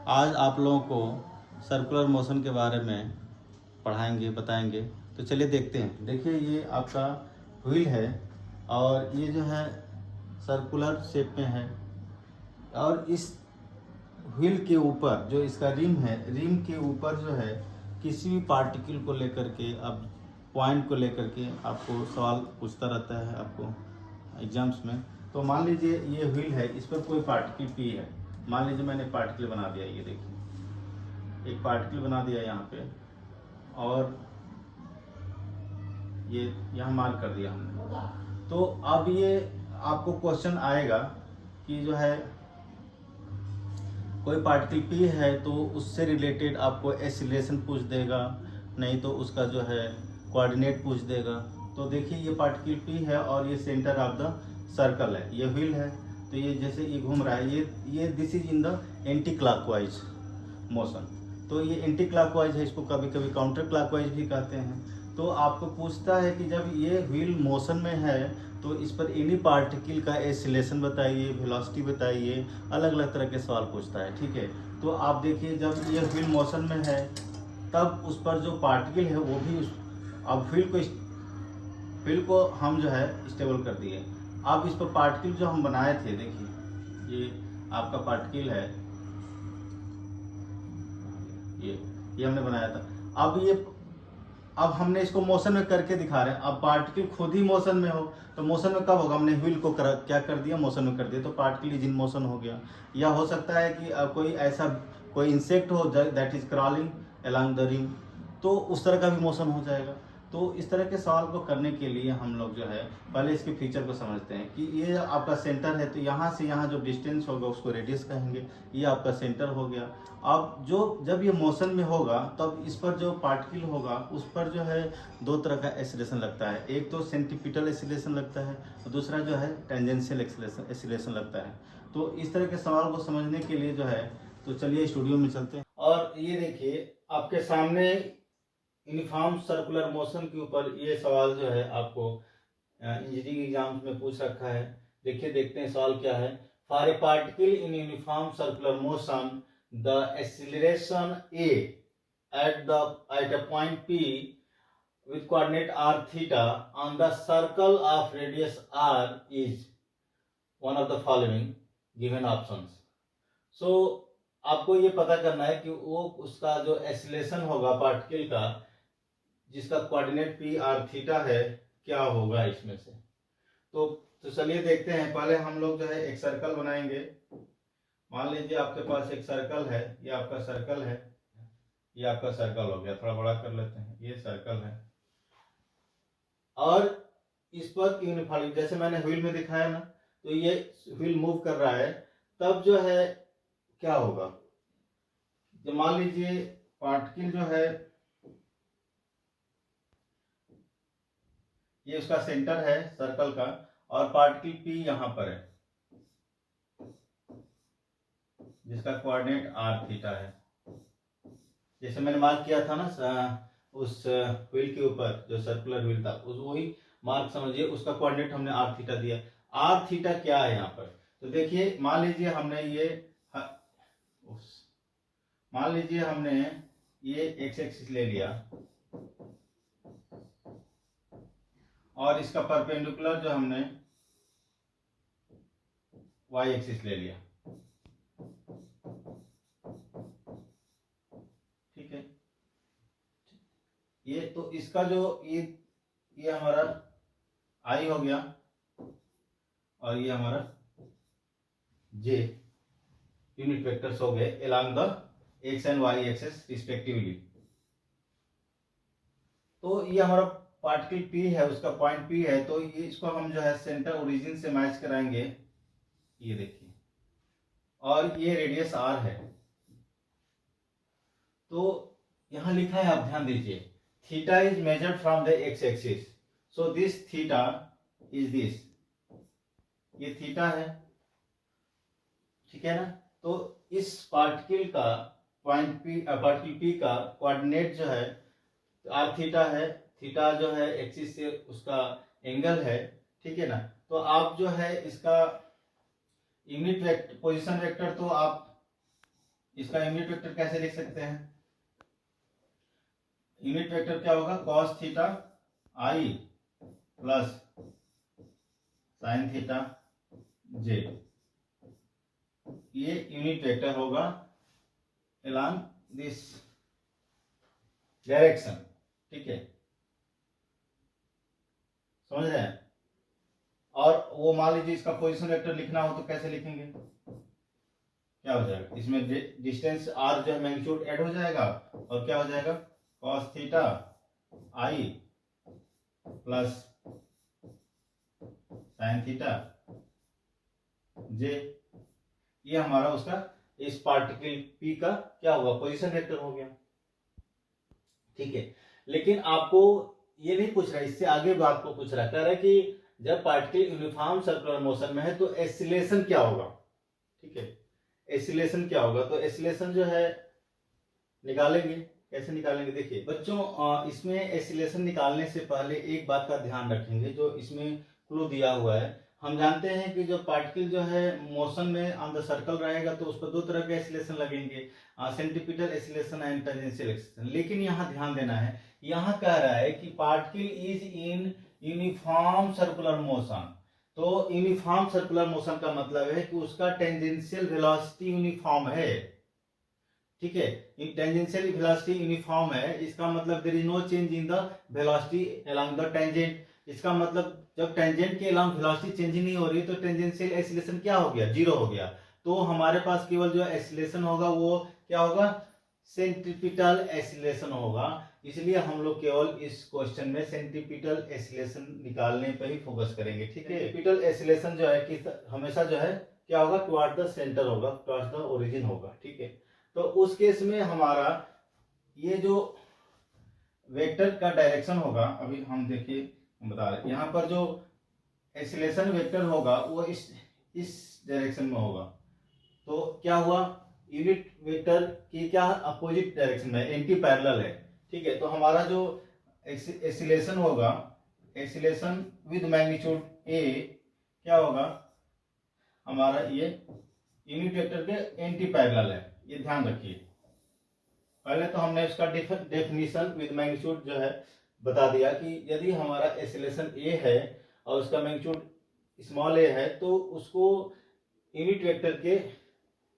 आज आप लोगों को सर्कुलर मोशन के बारे में पढ़ाएंगे, बताएंगे। तो चलिए देखते हैं। देखिए ये आपका व्हील है और ये जो है सर्कुलर शेप में है और इस व्हील के ऊपर जो इसका रिम है, रिम के ऊपर जो है किसी भी पार्टिकल को लेकर के, अब पॉइंट को लेकर के आपको सवाल पूछता रहता है आपको एग्जाम्स में। तो मान लीजिए ये व्हील है, इस पर कोई पार्टिकल पी है। मान लीजिए मैंने पार्टिकल बना दिया, ये देखिए एक पार्टिकल बना दिया यहाँ पे और ये यहाँ मार्क कर दिया हमने। तो अब ये आपको क्वेश्चन आएगा कि जो है कोई पार्टिकल पी है तो उससे रिलेटेड आपको एक्सीलरेशन पूछ देगा, नहीं तो उसका जो है कोऑर्डिनेट पूछ देगा। तो देखिए ये पार्टिकल पी है और ये सेंटर ऑफ द सर्कल है, ये व्हील है। तो ये जैसे ये घूम रहा है, ये this is in the anti clockwise motion. तो ये एंटी क्लॉकवाइज है, इसको कभी कभी काउंटर क्लॉकवाइज भी कहते हैं। तो आपको पूछता है कि जब ये व्हील मोशन में है तो इस पर एनी पार्टिकल का एक्सीलरेशन बताइए, वेलोसिटी बताइए, अलग अलग तरह के सवाल पूछता है। ठीक है, तो आप देखिए जब ये व्हील मोशन में है तब उस पर जो पार्टिकल है वो भी अब व्हील को हम जो है स्टेबल कर दिए। अब इस पर पार्टिकल जो हम बनाए थे, देखिए ये आपका पार्टिकल है, ये हमने बनाया था। अब हमने इसको मोशन में करके दिखा रहे हैं। अब पार्टिकल खुद ही मोशन में हो तो मोशन में कब होगा, हमने व्हील को क्या कर दिया, मोशन में कर दिया, तो पार्टिकल इज इन मोशन हो गया। या हो सकता है कि कोई इंसेक्ट हो that is crawling along the rim, तो उस तरह का भी मोशन हो जाएगा। तो इस तरह के सवाल को करने के लिए हम लोग जो है पहले इसके फीचर को समझते हैं कि ये आपका सेंटर है, तो यहाँ से यहाँ जो डिस्टेंस होगा उसको रेडियस कहेंगे। ये आपका सेंटर हो गया। अब जब ये मोशन में होगा तब इस पर जो पार्टिकल होगा उस पर जो है दो तरह का एक्सीलरेशन लगता है। एक तो सेंट्रीपिटल एक्सीलरेशन लगता है और दूसरा जो है टेंजेंशियल एक्सीलरेशन लगता है। तो इस तरह के सवाल को समझने के लिए जो है, तो चलिए स्टूडियो में चलते हैं। और ये देखिए आपके सामने यूनिफॉर्म सर्कुलर मोशन के ऊपर ये सवाल जो है आपको इंजीनियरिंग एग्जाम्स में पूछ रखा है। देखिए देखते हैं सवाल क्या है। For a particle in uniform circular motion the acceleration a at a point p with coordinate r theta on the circle of radius r is one of the following given options. So आपको ये पता करना है कि वो उसका जो acceleration होगा पार्टिकल का जिसका कोऑर्डिनेट पी आर थीटा है क्या होगा इसमें से। तो चलिए देखते हैं। पहले हम लोग जो है एक सर्कल बनाएंगे। मान लीजिए आपके पास एक सर्कल है, ये आपका सर्कल है, ये आपका सर्कल हो गया। थोड़ा बड़ा कर लेते हैं, ये सर्कल है और इस पर यूनिफॉर्म जैसे मैंने व्हील में दिखाया ना, तो ये व्हील मूव कर रहा है तब जो है क्या होगा। तो मान लीजिए पार्टिकल जो है ये उसका सेंटर है सर्कल का और पार्टिकल पी यहां पर है जिसका कोऑर्डिनेट आर थीटा है। जैसे मैंने मार्क किया था ना उस व्हील के ऊपर जो सर्कुलर व्हील था, उस वही मार्क समझिए, उसका कोऑर्डिनेट हमने आर थीटा दिया। आर थीटा क्या है यहाँ पर, तो देखिए मान लीजिए हमने ये एक्स एक्सिस ले लिया और इसका परपेंडिकुलर जो हमने वाई एक्सिस ले लिया। ठीक है, ये तो इसका जो ये हमारा आई हो गया और ये हमारा जे यूनिट वेक्टर्स हो गए along the X and Y axis respectively. तो ये हमारा पार्टिकल पी है, उसका पॉइंट पी है, तो ये इसको हम जो है सेंटर ओरिजिन से मैच कराएंगे, ये देखिए, और ये रेडियस आर है। तो यहां लिखा है, आप ध्यान दीजिए, theta is measured from the x axis, so this theta is this, ये थीटा है, ठीक है ना। तो इस पार्टिकल का पार्टिकल पी का कोऑर्डिनेट जो है आर थीटा है, थीटा जो है एक्सिस से उसका एंगल है, ठीक है ना। तो आप जो है इसका यूनिट वेक्टर पोजीशन वेक्टर तो आप इसका यूनिट वेक्टर कैसे लिख सकते हैं? यूनिट वेक्टर क्या होगा? cos थीटा आई प्लस साइन थीटा जे, ये यूनिट वेक्टर होगा along दिस डायरेक्शन। ठीक है, समझ रहे हैं? और वो मान लीजिए इसका पोजीशन वेक्टर लिखना हो तो कैसे लिखेंगे? क्या हो जाएगा? इसमें डिस्टेंस r जो है मैग्नीट्यूड ऐड हो जाएगा और क्या हो जाएगा? cos थीटा आई प्लस साइन थीटा जे, ये हमारा उसका इस पार्टिकल P का क्या हुआ? पोजीशन वेक्टर हो गया। ठीक है, लेकिन आपको ये नहीं पूछ रहा, इससे आगे बात को पूछ रहा है, कह रहा है कि जब पार्टिकल यूनिफॉर्म सर्कुलर मोशन में है तो एसिलेशन क्या होगा? ठीक है, एसिलेशन क्या होगा? तो एसिलेशन जो है निकालेंगे। कैसे निकालेंगे? देखिए बच्चों, इसमें एसिलेशन निकालने से पहले एक बात का ध्यान रखेंगे, जो इसमें क्लू दिया हुआ है। हम जानते हैं कि जो पार्टिकल जो है मोशन में ऑन द सर्कल रहेगा तो उस पर दो तरह के एसिलेशन लगेंगे, centripetal acceleration and tangential acceleration. लेकिन यहाँ ध्यान देना है, यहाँ कह रहा है कि particle is in uniform circular motion. तो यूनिफॉर्म सर्कुलर मोशन का मतलब है कि उसका टेंजेंशियल वेलोसिटी यूनिफॉर्म है। ठीक है, टेंजेंशियल वेलोसिटी यूनिफॉर्म है, इसका मतलब there is no change in the velocity along the tangent. इसका मतलब जब टेंजेंट के अलोंग वेलोसिटी चेंज नहीं हो रही तो टेंजेंशियल एक्सीलरेशन क्या हो गया? जीरो हो गया। तो हमारे पास केवल जो एक्सीलरेशन होगा वो क्या होगा? सेंट्रीपिटल एक्सीलरेशन होगा। इसलिए हम लोग केवल इस क्वेश्चन में सेंट्रीपिटल एक्सीलरेशन निकालने पर ही फोकस करेंगे। ठीक है, सेंट्रीपिटल एक्सीलरेशन जो है कि हमेशा जो है क्या होगा? टुवर्ड द सेंटर होगा, टुवर्ड द ओरिजिन होगा। ठीक है, तो उस केस में हमारा ये जो वेक्टर का डायरेक्शन होगा, अभी हम देखिए हम बता रहे हैं, यहाँ पर जो एक्सीलरेशन वेक्टर होगा वो इस डायरेक्शन में होगा। तो क्या हुआ? यूनिट वेक्टर की क्या अपोजिट डायरेक्शन में, एंटी पैरेलल है। ठीक है, तो हमारा जो एक्सीलरेशन होगा, एक्सीलरेशन विद मैग्नीट्यूड ए क्या होगा? हमारा ये यूनिट वेक्टर के एंटी पैरेलल है, ये ध्यान रखिए। पहले तो हमने उसका डेफिनेशन विद मैग्नीट्यूड जो है बता दिया कि यदि हमारा एक्सीलरेशन ए है और उसका मैग्नीट्यूड स्मॉल ए है तो उसको यूनिट वेक्टर के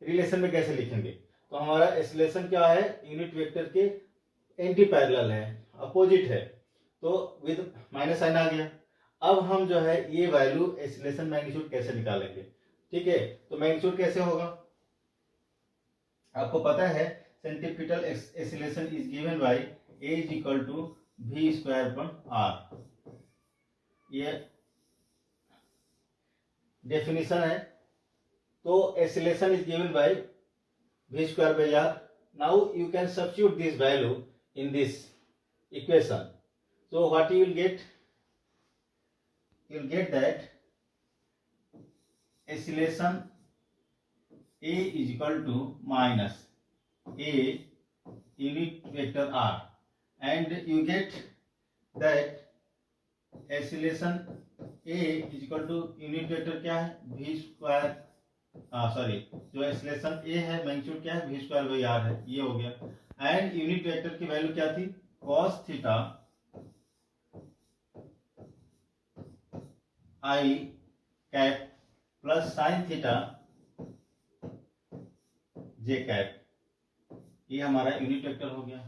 रिलेशन में कैसे लिखेंगे? तो हमारा एक्सीलरेशन क्या है? यूनिट वेक्टर के एंटी पैरेलल है, अपोजिट है, तो विद माइनस साइन आ गया। अब हम जो है ये वैल्यू एक्सीलरेशन मैग्नीट्यूड कैसे निकालेंगे? ठीक है, तो मैग्नीट्यूड कैसे होगा? आपको पता है centripetal acceleration is given by A is equal to v square upon r, ये डेफिनेशन है। तो acceleration is given by v square by r। Now you can substitute this value in this equation, so what you will get? You will get that acceleration A is equal to minus A unit vector r, and you get that acceleration A is equal to unit vector क्या है? v square, sorry, जो acceleration A है magnitude क्या है? v square by r है, ये हो गया। एंड यूनिट वेक्टर की वैल्यू क्या थी? cos थीटा आई कैप प्लस साइन थीटा जे कैप, ये हमारा यूनिट वेक्टर हो गया।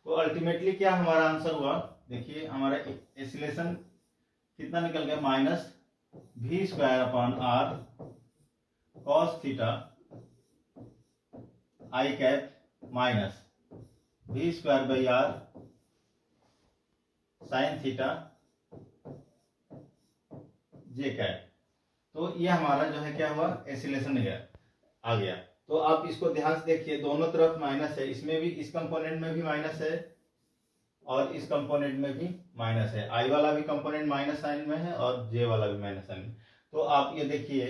तो अल्टीमेटली क्या हमारा आंसर हुआ? देखिए हमारा एक्सीलरेशन कितना निकल गया? Minus v square upon r cos theta I cap minus v square by r sine theta J cap. तो ये हमारा जो है क्या हुआ? एक्सीलरेशन आ गया। तो आप इसको ध्यान से देखिए, दोनों तरफ माइनस है, इसमें भी, इस कंपोनेंट में भी माइनस है और इस कंपोनेंट में भी माइनस है। आई वाला भी कंपोनेंट माइनस साइन में है और जे वाला भी माइनस साइन में। तो आप ये देखिए,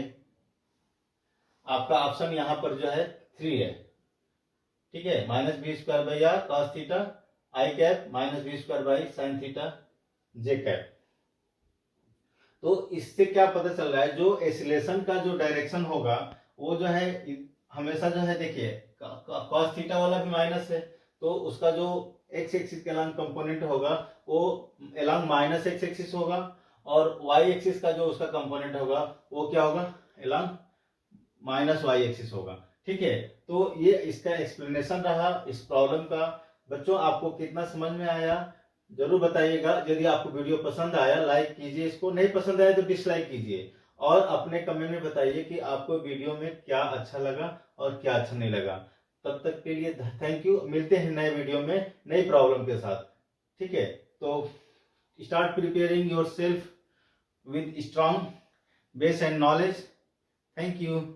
आपका ऑप्शन यहाँ पर जो है 3 है। ठीक है, minus v square by r cos theta I cap minus v square by sine theta J cap. तो इससे क्या पता चल रहा है? जो एक्सीलरेशन का जो डायरेक्शन होगा वो जो है हमेशा जो है देखिए cos थीटा वाला भी माइनस है, तो उसका जो x एक्सिस के अलॉन्ग कंपोनेंट होगा वो अलॉन्ग माइनस x एक्सिस होगा, और y एक्सिस का जो उसका कंपोनेंट होगा वो क्या होगा, अलॉन्ग माइनस y एक्सिस होगा। ठीक है, तो ये इसका एक्सप्लेनेशन रहा इस प्रॉब्लम का। बच्चों आपको कितना समझ में आया जरूर बताइएगा। यदि आपको वीडियो पसंद आया लाइक कीजिए, इसको नहीं पसंद आया तो डिसलाइक कीजिए, और अपने कमेंट में बताइए कि आपको वीडियो में क्या अच्छा लगा और क्या अच्छा नहीं लगा। तब तक के लिए थैंक यू, मिलते हैं नए वीडियो में नई प्रॉब्लम के साथ। ठीक है, तो start preparing your self with strong base and knowledge. Thank you.